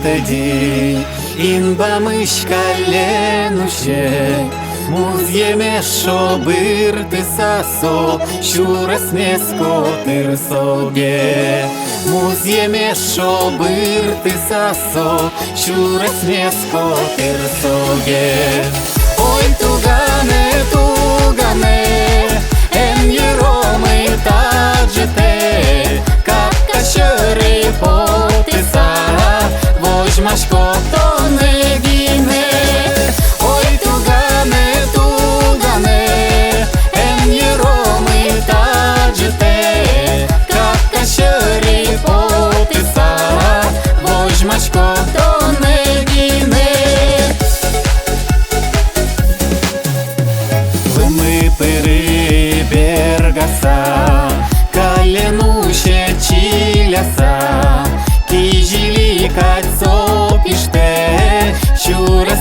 tedi inba myška lenuše Muzjeme šobirti saso Šures neskotir sobie Muzjeme šobirti saso Šures neskotir sobie Oj tugane, tugane En jeromi tađete Kaka šöri potisa Vožmaš koto ne gine Oj tugane, tugane En jeromi tađete Kaka šöri potisa Vožmaš koto ne gine Vimi перебергаса Каленуше чиляса Кижили кацо пиште Чурас